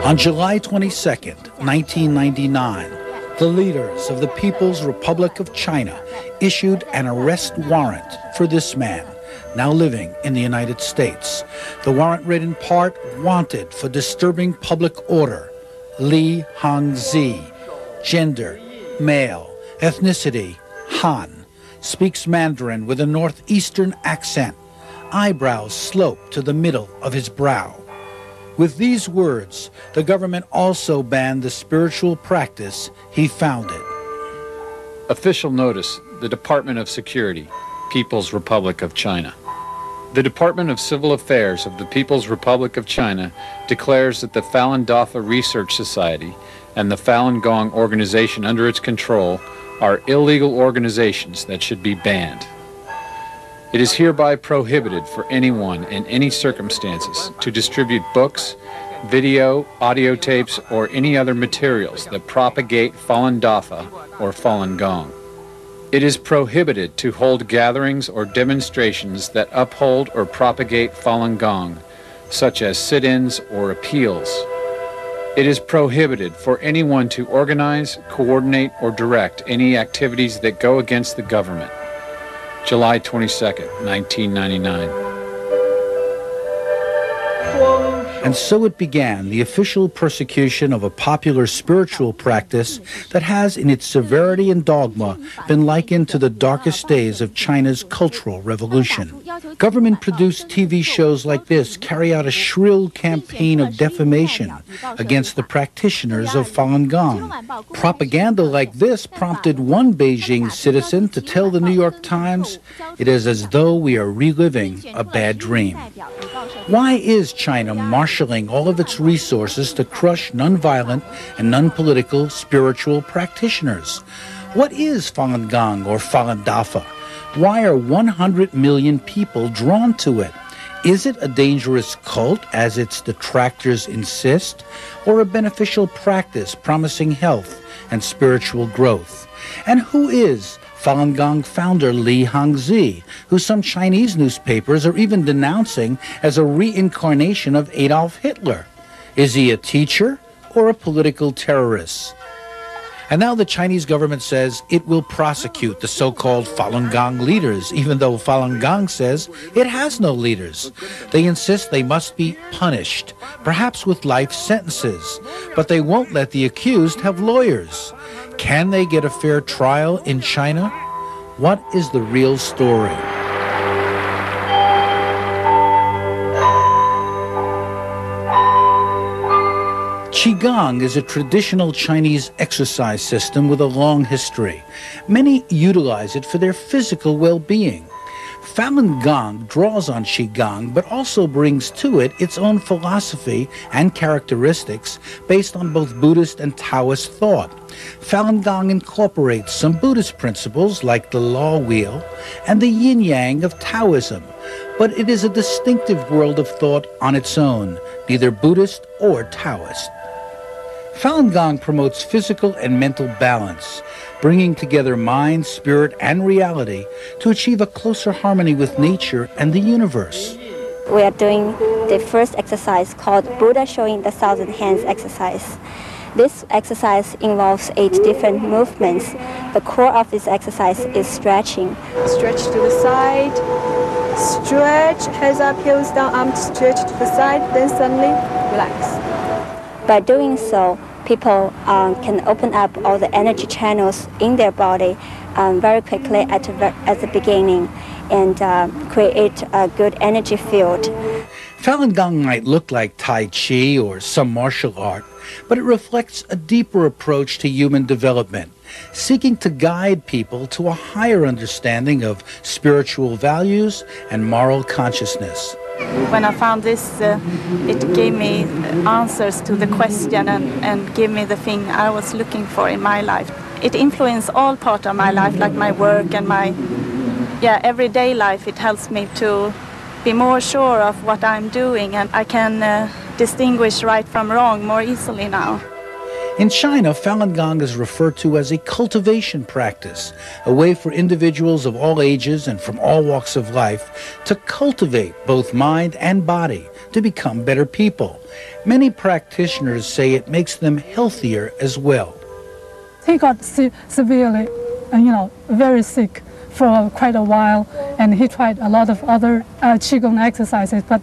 On July 22nd, 1999, the leaders of the People's Republic of China issued an arrest warrant for this man, now living in the United States. The warrant read in part, "Wanted for disturbing public order, Li Hongzhi, gender, male, ethnicity, Han, speaks Mandarin with a northeastern accent, eyebrows slope to the middle of his brow." With these words, the government also banned the spiritual practice he founded. Official notice, the Department of Security, People's Republic of China. The Department of Civil Affairs of the People's Republic of China declares that the Falun Dafa Research Society and the Falun Gong organization under its control are illegal organizations that should be banned. It is hereby prohibited for anyone in any circumstances to distribute books, video, audio tapes, or any other materials that propagate Falun Dafa or Falun Gong. It is prohibited to hold gatherings or demonstrations that uphold or propagate Falun Gong, such as sit-ins or appeals. It is prohibited for anyone to organize, coordinate, or direct any activities that go against the government. July 22nd, 1999. And so it began, the official persecution of a popular spiritual practice that has, in its severity and dogma, been likened to the darkest days of China's Cultural Revolution. Government-produced TV shows like this carry out a shrill campaign of defamation against the practitioners of Falun Gong. Propaganda like this prompted one Beijing citizen to tell the New York Times, "It is as though we are reliving a bad dream." Why is China marshaling all of its resources to crush nonviolent and non-political spiritual practitioners? What is Falun Gong or Falun Dafa? Why are 100 million people drawn to it? Is it a dangerous cult, as its detractors insist, or a beneficial practice promising health and spiritual growth? And who is Falun Gong founder Li Hongzhi, who some Chinese newspapers are even denouncing as a reincarnation of Adolf Hitler? Is he a teacher or a political terrorist? And now the Chinese government says it will prosecute the so-called Falun Gong leaders, even though Falun Gong says it has no leaders. They insist they must be punished, perhaps with life sentences, but they won't let the accused have lawyers. Can they get a fair trial in China? What is the real story? Qigong is a traditional Chinese exercise system with a long history. Many utilize it for their physical well-being. Falun Gong draws on Qigong, but also brings to it its own philosophy and characteristics based on both Buddhist and Taoist thought. Falun Gong incorporates some Buddhist principles like the law wheel and the yin-yang of Taoism, but it is a distinctive world of thought on its own, neither Buddhist or Taoist. Falun Gong promotes physical and mental balance, bringing together mind, spirit, and reality to achieve a closer harmony with nature and the universe. We are doing the first exercise called Buddha Showing the Thousand Hands exercise. This exercise involves 8 different movements. The core of this exercise is stretching. Stretch to the side, stretch, hands up, heels down, arms stretch to the side, then suddenly relax. By doing so, people can open up all the energy channels in their body very quickly at the beginning and create a good energy field. Falun Gong might look like Tai Chi or some martial art, but it reflects a deeper approach to human development, seeking to guide people to a higher understanding of spiritual values and moral consciousness. When I found this, it gave me answers to the question and gave me the thing I was looking for in my life. It influenced all parts of my life, like my work and my everyday life. It helps me to be more sure of what I'm doing, and I can distinguish right from wrong more easily now. In China, Falun Gong is referred to as a cultivation practice, a way for individuals of all ages and from all walks of life to cultivate both mind and body to become better people. Many practitioners say it makes them healthier as well. He got severely, very sick for quite a while, and he tried a lot of other Qigong exercises, but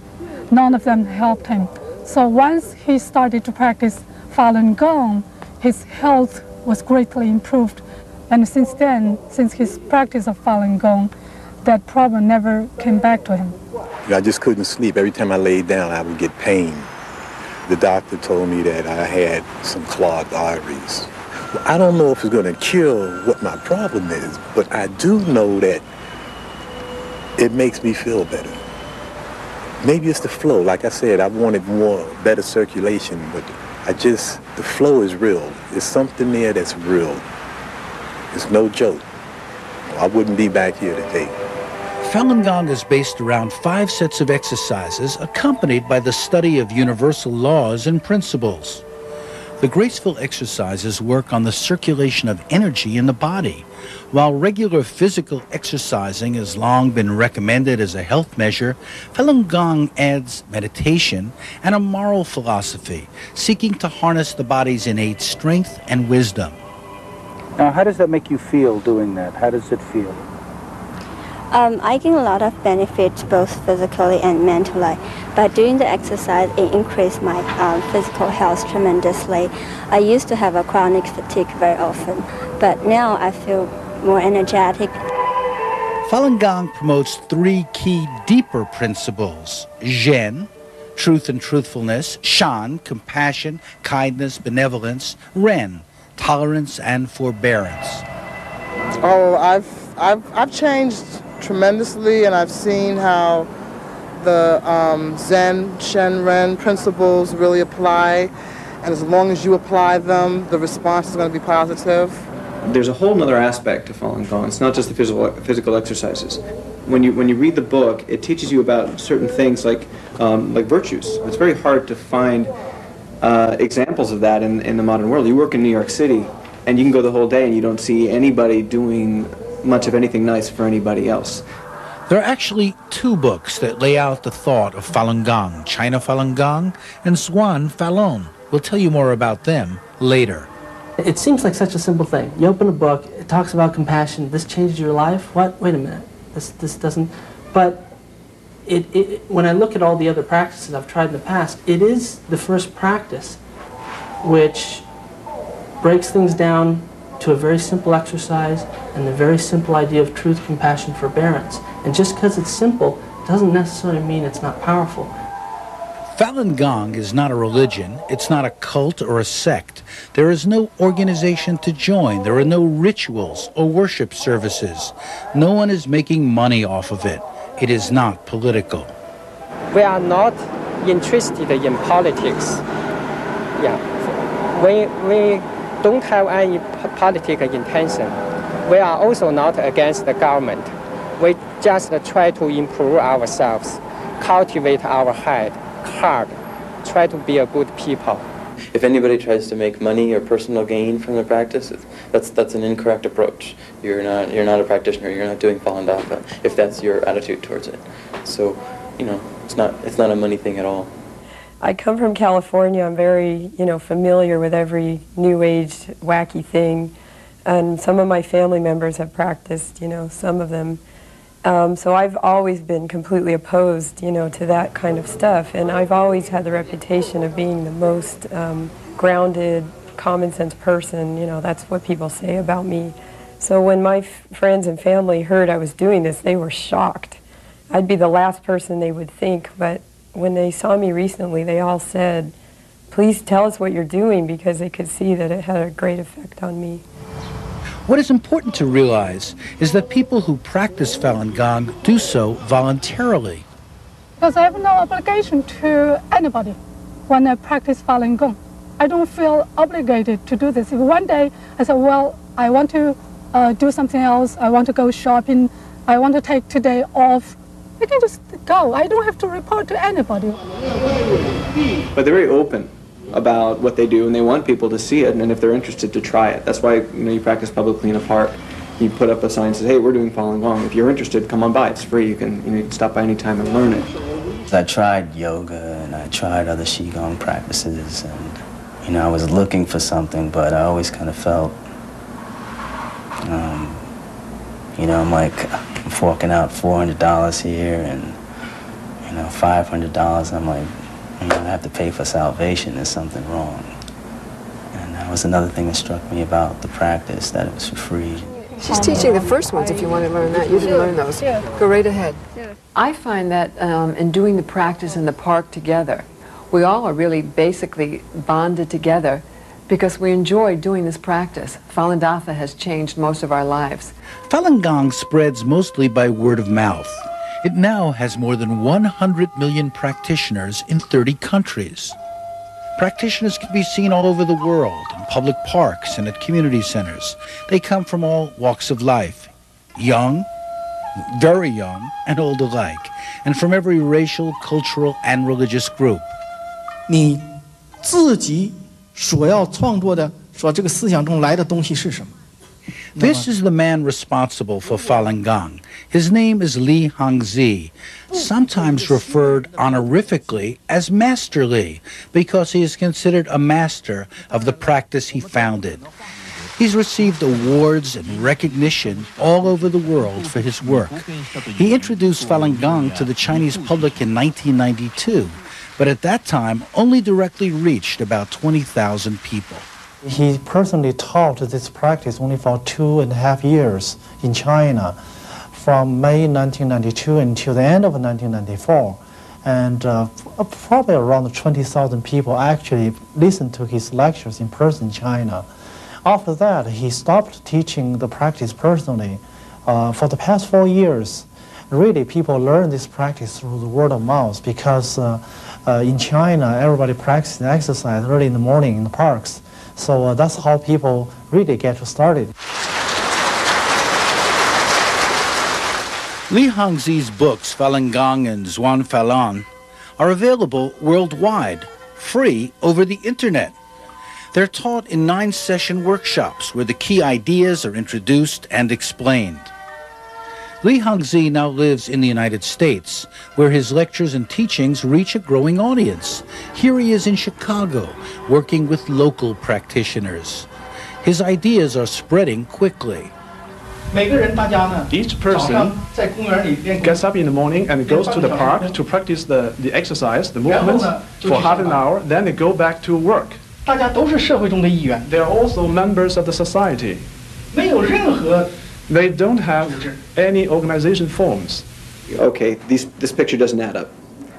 none of them helped him. So once he started to practice Falun Gong, his health was greatly improved. And since then, since his practice of Falun Gong, that problem never came back to him. I just couldn't sleep. Every time I laid down, I would get pain. The doctor told me that I had some clogged arteries. I don't know if it's going to cure what my problem is, but I do know that it makes me feel better. Maybe it's the flow. Like I said, I wanted better circulation, but the flow is real. There's something there that's real. It's no joke. I wouldn't be back here today. Falun Gong is based around 5 sets of exercises accompanied by the study of universal laws and principles. The graceful exercises work on the circulation of energy in the body. While regular physical exercising has long been recommended as a health measure, Falun Gong adds meditation and a moral philosophy, seeking to harness the body's innate strength and wisdom. Now, how does that make you feel doing that? How does it feel? I gain a lot of benefits, both physically and mentally. By doing the exercise, it increased my physical health tremendously. I used to have a chronic fatigue very often, but now I feel more energetic. Falun Gong promotes 3 key deeper principles: Zhen, truth and truthfulness; Shan, compassion, kindness, benevolence; Ren, tolerance and forbearance. Oh, I've changed tremendously, and I've seen how the Zen, Shen, Ren principles really apply, and as long as you apply them, the response is going to be positive. There's a whole other aspect to Falun Gong. It's not just the physical exercises. When you read the book, it teaches you about certain things like virtues. It's very hard to find examples of that in the modern world. You work in New York City, and you can go the whole day and you don't see anybody doing much of anything nice for anybody else. There are actually 2 books that lay out the thought of Falun Gong, China Falun Gong and Zhuan Falun. We'll tell you more about them later. It seems like such a simple thing. You open a book, it talks about compassion. This changed your life? What? Wait a minute. This doesn't... But when I look at all the other practices I've tried in the past, it is the first practice which breaks things down to a very simple exercise and the very simple idea of truth, compassion, forbearance. And just because it's simple doesn't necessarily mean it's not powerful. Falun Gong is not a religion, it's not a cult or a sect. There is no organization to join, there are no rituals or worship services. No one is making money off of it. It is not political. We are not interested in politics. Yeah, we don't have any political intention. We are also not against the government. We just try to improve ourselves, cultivate our heart, try to be a good people. If anybody tries to make money or personal gain from the practice, that's an incorrect approach. You're not a practitioner. You're not doing Falun Dafa if that's your attitude towards it. So, it's not a money thing at all. I come from California. I'm very, familiar with every new age wacky thing, and some of my family members have practiced, some of them. So I've always been completely opposed, to that kind of stuff, and I've always had the reputation of being the most grounded, common sense person. That's what people say about me. So when my friends and family heard I was doing this, they were shocked. I'd be the last person they would think, but when they saw me recently, they all said, "Please tell us what you're doing," because they could see that it had a great effect on me. What is important to realize is that people who practice Falun Gong do so voluntarily. Because I have no obligation to anybody when I practice Falun Gong. I don't feel obligated to do this. If one day I say, well, I want to do something else, I want to go shopping, I want to take today off, I can just go. I don't have to report to anybody. But they're very open about what they do, and they want people to see it, and if they're interested, to try it. That's why you practice publicly in a park. You put up a sign that says, "Hey, we're doing Falun Gong. If you're interested, come on by. It's free. You can stop by any time and learn it." I tried yoga and I tried other Qigong practices, and I was looking for something, but I always kind of felt, I'm like, I'm forking out $400 here and $500. I'm like, I have to pay for salvation. There's something wrong. And that was another thing that struck me about the practice, that it was for free. She's teaching the first ones if you want to learn that. You didn't learn those. Go right ahead. I find that in doing the practice in the park together, we all are really basically bonded together because we enjoy doing this practice. Falun Dafa has changed most of our lives. Falun Gong spreads mostly by word of mouth. It now has more than 100 million practitioners in 30 countries. Practitioners can be seen all over the world, in public parks and at community centers. They come from all walks of life, young, very young, and old alike, and from every racial, cultural, and religious group. 你自己所要创作的，说这个思想中来的东西是什么？ This is the man responsible for Falun Gong. His name is Li Hongzhi, sometimes referred honorifically as Master Li, because he is considered a master of the practice he founded. He's received awards and recognition all over the world for his work. He introduced Falun Gong to the Chinese public in 1992, but at that time only directly reached about 20,000 people. He personally taught this practice only for 2.5 years in China, from May 1992 until the end of 1994. And probably around 20,000 people actually listened to his lectures in person in China. After that, he stopped teaching the practice personally. For the past 4 years, really people learn this practice through the word of mouth because in China, everybody practices exercise early in the morning in the parks. So that's how people really get started. Li Hongzhi's books, Falun Gong and Zhuan Falun, are available worldwide, free over the internet. They're taught in 9-session workshops where the key ideas are introduced and explained. Li Hongzhi now lives in the United States, where his lectures and teachings reach a growing audience. Here he is in Chicago, working with local practitioners. His ideas are spreading quickly. Each person gets up in the morning and goes to the park to practice the exercise, the movements, for half an hour, then they go back to work. They are also members of the society. They don't have any organization forms. Okay, this picture doesn't add up.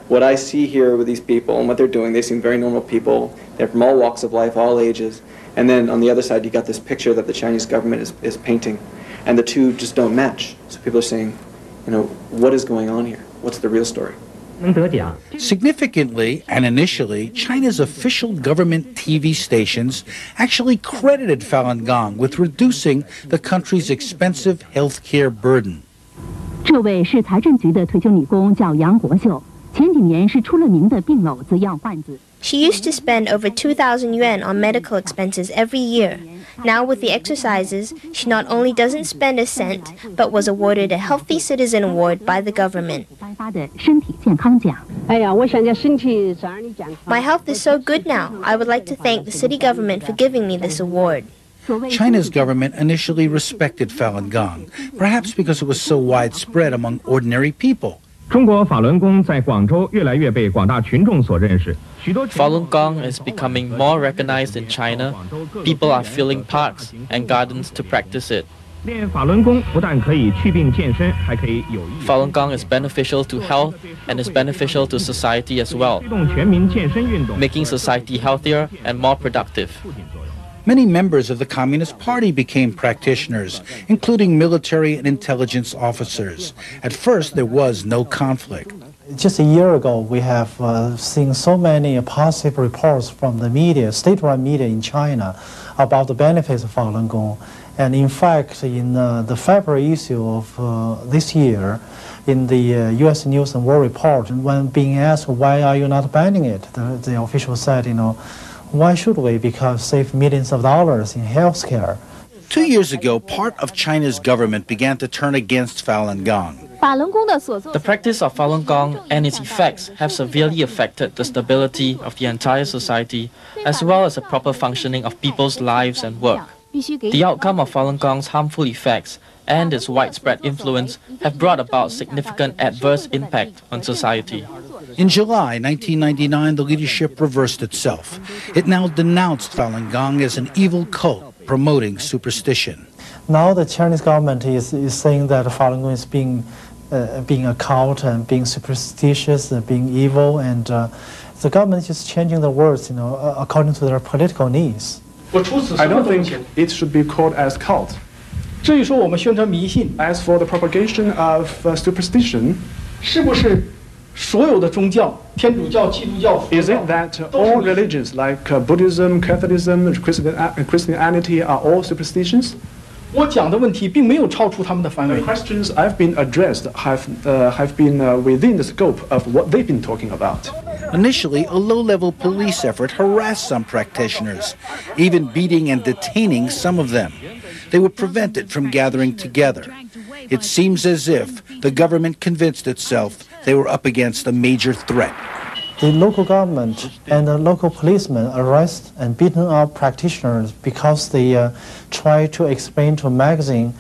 What I see here with these people and what they're doing, they seem very normal people. They're from all walks of life, all ages. And then on the other side, you got this picture that the Chinese government is painting. And the two just don't match. So people are saying, what is going on here? What's the real story? Significantly and initially, China's official government TV stations actually credited Falun Gong with reducing the country's expensive health care burden. 这位是财政局的退休女工，叫杨国秀。前几年是出了名的病篓子药贩子。 She used to spend over 2,000 yuan on medical expenses every year. Now with the exercises, she not only doesn't spend a cent, but was awarded a Healthy Citizen Award by the government. My health is so good now. I would like to thank the city government for giving me this award. China's government initially respected Falun Gong, perhaps because it was so widespread among ordinary people. Falun Gong is becoming more recognized in China. People are filling parks and gardens to practice it. Falun Gong is beneficial to health and is beneficial to society as well, making society healthier and more productive. Many members of the Communist Party became practitioners, including military and intelligence officers. At first, there was no conflict. Just a year ago, we have seen so many positive reports from the media, state-run media in China, about the benefits of Falun Gong. And in fact, in the February issue of this year, in the U.S. News and World Report, when being asked why are you not banning it, the official said, Why should we? Because save millions of dollars in healthcare. 2 years ago, part of China's government began to turn against Falun Gong. The practice of Falun Gong and its effects have severely affected the stability of the entire society, as well as the proper functioning of people's lives and work. The outcome of Falun Gong's harmful effects and its widespread influence have brought about significant adverse impact on society. In July 1999, the leadership reversed itself. It now denounced Falun Gong as an evil cult promoting superstition. Now the Chinese government is saying that Falun Gong is being a cult and being superstitious and being evil, and the government is changing the words, according to their political needs. I don't think it should be called as cult. As for the propagation of superstition, is it that all religions like Buddhism, Catholicism, Christianity are all superstitions? The questions I've been addressed have been within the scope of what they've been talking about. Initially, a low-level police effort harassed some practitioners, even beating and detaining some of them. They were prevented from gathering together. It seems as if the government convinced itself they were up against a major threat. The local government and the local policemen arrest and beaten up practitioners because they tried to explain to a magazine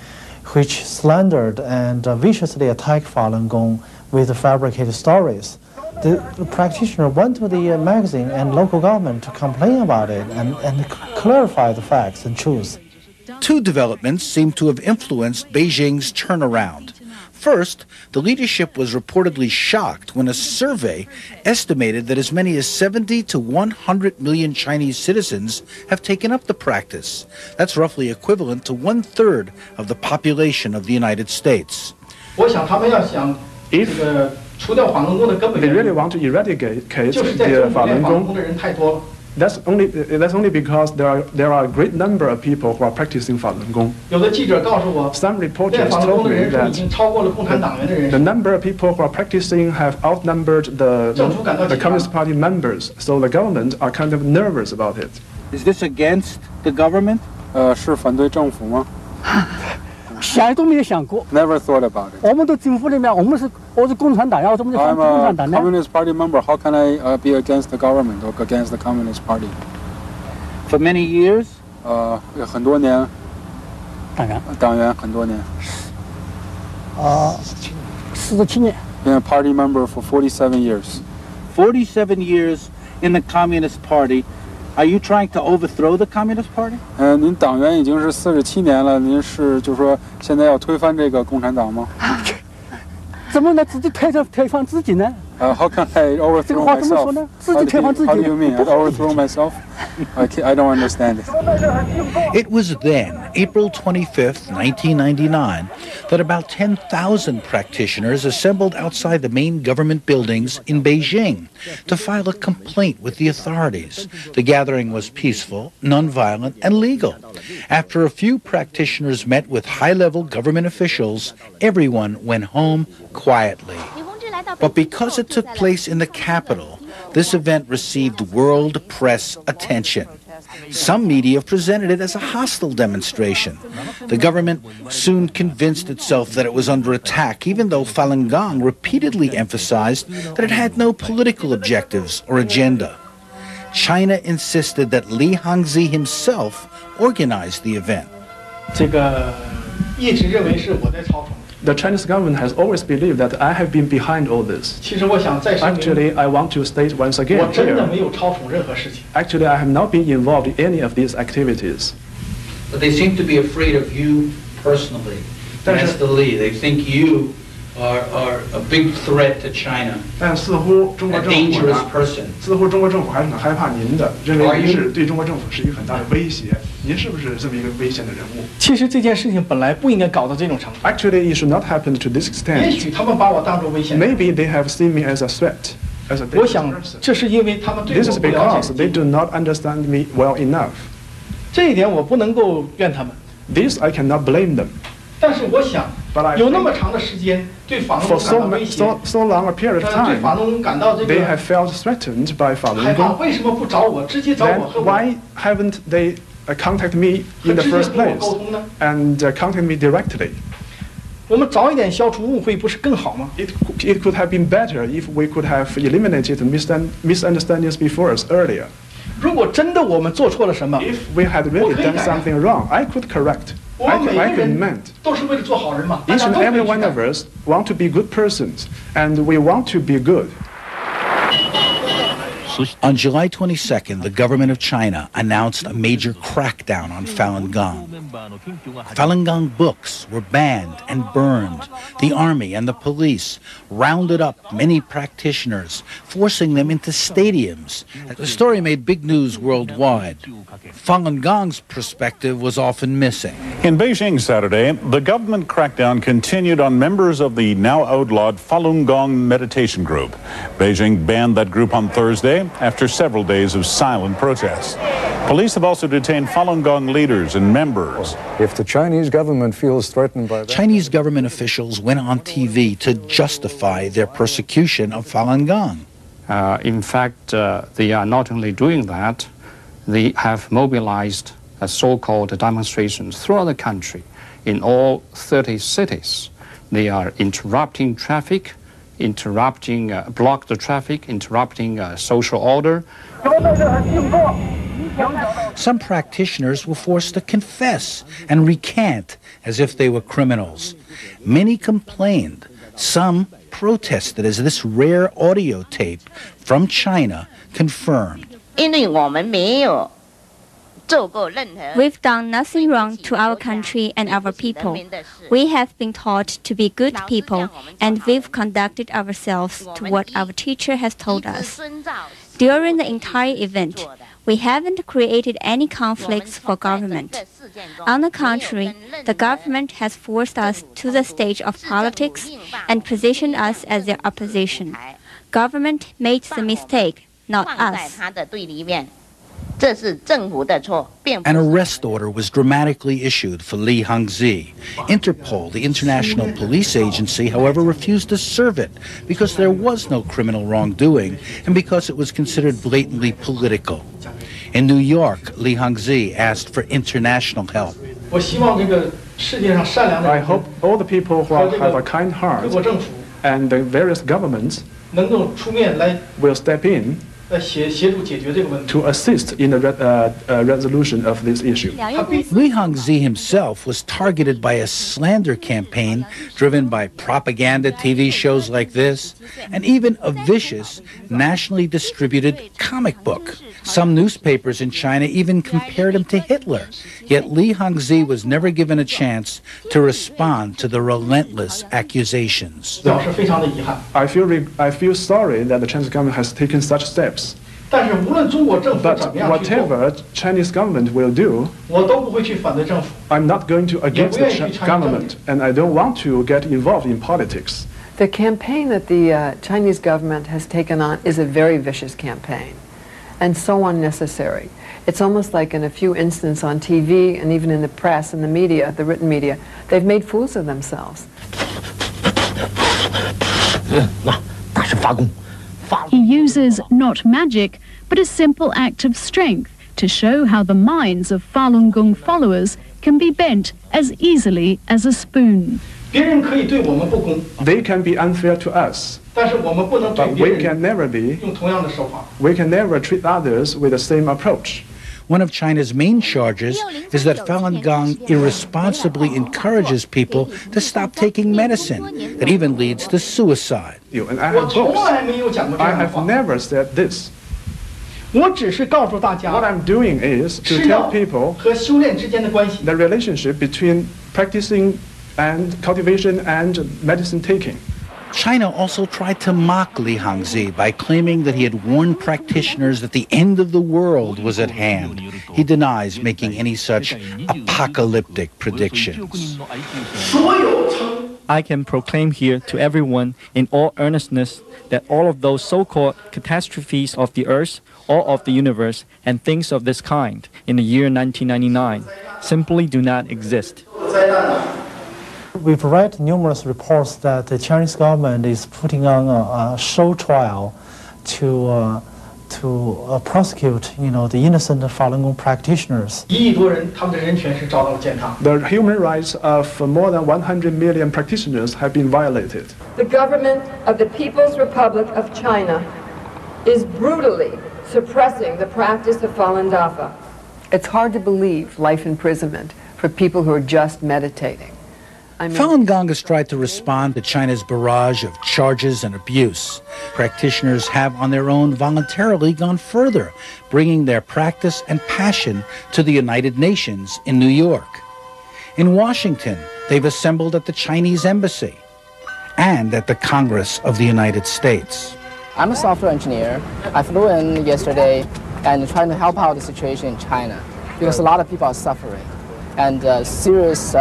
which slandered and viciously attacked Falun Gong with fabricated stories. The practitioner went to the magazine and local government to complain about it and clarify the facts and truths. Two developments seem to have influenced Beijing's turnaround. First, the leadership was reportedly shocked when a survey estimated that as many as 70 to 100 million Chinese citizens have taken up the practice. That's roughly equivalent to 1/3 of the population of the United States. If they really want to eradicate the Falun Gong, that's only because there are a great number of people who are practicing Falun Gong. Some reporters told me that the number of people who are practicing have outnumbered the Communist Party members, so the government are kind of nervous about it. Is this against the government? 是反对政府吗？ 想都没有想过。 Never thought about it. 我们的政府里面，我是共产党，要怎么就反对共产党呢？ I'm a Communist Party member. How can I be against the government or against the Communist Party? For many years. 很多年。党员很多年。47年。 Been a party member for 47 years. 47 years in the Communist Party. Are you trying to overthrow the Communist Party? 您党员已经是47年了，您是就说现在要推翻这个共产党吗？怎么能自己推翻自己呢？ How can I overthrow myself? How do you mean? I overthrow myself? I don't understand it. It was then, April 25th, 1999, that about 10,000 practitioners assembled outside the main government buildings in Beijing to file a complaint with the authorities. The gathering was peaceful, nonviolent, and legal. After a few practitioners met with high-level government officials, everyone went home quietly. But because it took place in the capital, this event received world press attention. Some media presented it as a hostile demonstration. The government soon convinced itself that it was under attack, even though Falun Gong repeatedly emphasized that it had no political objectives or agenda. China insisted that Li Hongzhi himself organized the event. The Chinese government has always believed that I have been behind all this. Actually, I want to state once again here, actually, I have not been involved in any of these activities. But they seem to be afraid of you personally, Master Li. They think you are a big threat to China, a dangerous person. 似乎中国政府还是很害怕您的，认为您是对中国政府是一个很大的威胁。您是不是这么一个危险的人物？其实这件事情本来不应该搞到这种程度。Actually, it should not happen to this extent. 也许他们把我当作危险。Maybe they have seen me as a threat, as a dangerous person. 我想这是因为他们对我不了解。This is because they do not understand me well enough. 这一点我不能够怨他们。 This I cannot blame them. 但是我想， But I 有那么长的时间对法轮 for 功感到威胁， so long a period of 对法 time, 轮功感到这 they 个 have felt threatened by 害 Falun 怕， Gong. 为什么不找我，直接找 Then 我和我 why haven't they contacted me in the 直接 first 跟我 place 沟通呢？ and contacted me directly? 我们早一点消除误会，不是更好吗？ It could have been better if we could have eliminated misunderstandings before us earlier. 如果真的我们做错了什么， If we had really done something wrong, I could correct. 我们每 I 个 could 人 mend. 都是为了做好人嘛，大 Each 家 and 都可以 every 去 one 改 of us want to be good persons, and we want to be good. On July 22nd, the government of China announced a major crackdown on Falun Gong. Falun Gong books were banned and burned. The army and the police rounded up many practitioners, forcing them into stadiums. The story made big news worldwide. Falun Gong's perspective was often missing. In Beijing Saturday, the government crackdown continued on members of the now outlawed Falun Gong meditation group. Beijing banned that group on Thursday after several days of silent protests. Police have also detained Falun Gong leaders and members. If the Chinese government feels threatened by that... Chinese government officials went on TV to justify their persecution of Falun Gong. In fact, they are not only doing that, they have mobilized so-called demonstrations throughout the country in all 30 cities. They are interrupting traffic, block the traffic, interrupting social order. Some practitioners were forced to confess and recant as if they were criminals. Many complained. Some protested, as this rare audio tape from China confirmed. We've done nothing wrong to our country and our people. We have been taught to be good people, and we've conducted ourselves to what our teacher has told us. During the entire event, we haven't created any conflicts for government. On the contrary, the government has forced us to the stage of politics and positioned us as their opposition. Government made the mistake, not us. An arrest order was dramatically issued for Li Hongzhi. Interpol, the international police agency, however, refused to serve it because there was no criminal wrongdoing and because it was considered blatantly political. In New York, Li Hongzhi asked for international help. I hope all the people who have a kind heart and the various governments will step in to assist in the resolution of this issue. Li Hongzhi himself was targeted by a slander campaign driven by propaganda TV shows like this, and even a vicious, nationally distributed comic book. Some newspapers in China even compared him to Hitler. Yet Li Hongzhi was never given a chance to respond to the relentless accusations. I feel sorry that the Chinese government has taken such steps. But whatever Chinese government will do, I'm not going to against the government, and I don't want to get involved in politics. The campaign that the Chinese government has taken on is a very vicious campaign and so unnecessary. It's almost like in a few instances on TV and even in the press and the media, the written media, they've made fools of themselves. He uses not magic, but a simple act of strength to show how the minds of Falun Gong followers can be bent as easily as a spoon. They can be unfair to us, but we can never treat others with the same approach. One of China's main charges is that Falun Gong irresponsibly encourages people to stop taking medicine, that even leads to suicide. And I have books. I have never said this. What I'm doing is to tell people the relationship between practicing and cultivation and medicine taking. China also tried to mock Li Hongzhi by claiming that he had warned practitioners that the end of the world was at hand. He denies making any such apocalyptic predictions. I can proclaim here to everyone in all earnestness that all of those so-called catastrophes of the earth or of the universe and things of this kind in the year 1999 simply do not exist. we've read numerous reports that the Chinese government is putting on a show trial to prosecute, the innocent Falun Gong practitioners. The human rights of more than 100 million practitioners have been violated. The government of the People's Republic of China is brutally suppressing the practice of Falun Dafa. It's hard to believe life imprisonment for people who are just meditating. Falun Gong has tried to respond to China's barrage of charges and abuse. Practitioners have on their own voluntarily gone further, bringing their practice and passion to the United Nations in New York. In Washington, they've assembled at the Chinese Embassy and at the Congress of the United States. I'm a software engineer. I flew in yesterday and trying to help out the situation in China because a lot of people are suffering and serious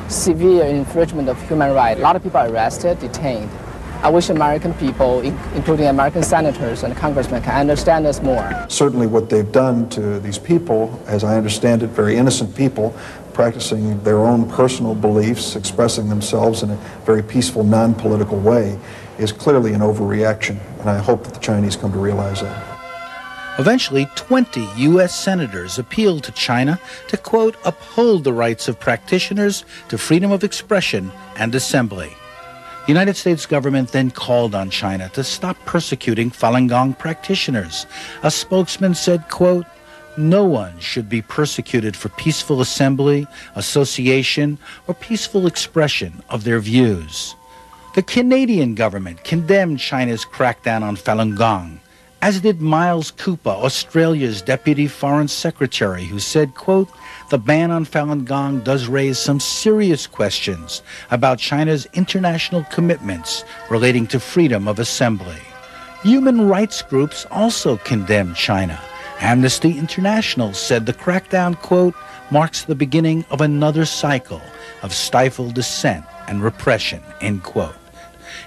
severe infringement of human rights. A lot of people are arrested, detained. I wish American people, including American senators and congressmen, can understand this more. Certainly what they've done to these people, as I understand it, very innocent people, practicing their own personal beliefs, expressing themselves in a very peaceful, non-political way, is clearly an overreaction, and I hope that the Chinese come to realize that. Eventually, 20 U.S. senators appealed to China to, quote, uphold the rights of practitioners to freedom of expression and assembly. The United States government then called on China to stop persecuting Falun Gong practitioners. A spokesman said, quote, no one should be persecuted for peaceful assembly, association, or peaceful expression of their views. The Canadian government condemned China's crackdown on Falun Gong, as did Miles Cooper, Australia's Deputy Foreign Secretary, who said, quote, the ban on Falun Gong does raise some serious questions about China's international commitments relating to freedom of assembly. Human rights groups also condemned China. Amnesty International said the crackdown, quote, marks the beginning of another cycle of stifled dissent and repression, end quote.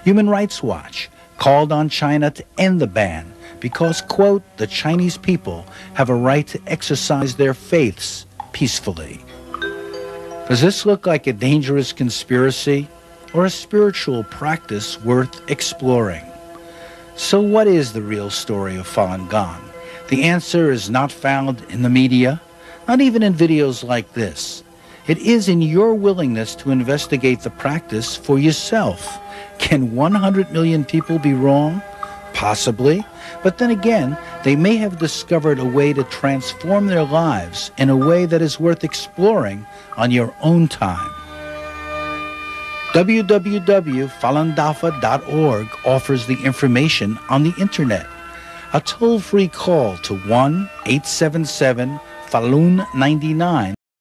Human Rights Watch called on China to end the ban because, quote, the Chinese people have a right to exercise their faiths peacefully. Does this look like a dangerous conspiracy or a spiritual practice worth exploring? So what is the real story of Falun Gong? The answer is not found in the media, not even in videos like this. It is in your willingness to investigate the practice for yourself. Can 100 million people be wrong? Possibly. But then again, they may have discovered a way to transform their lives in a way that is worth exploring on your own time. www.falundafa.org offers the information on the internet. A toll-free call to 1-877-FALUN-99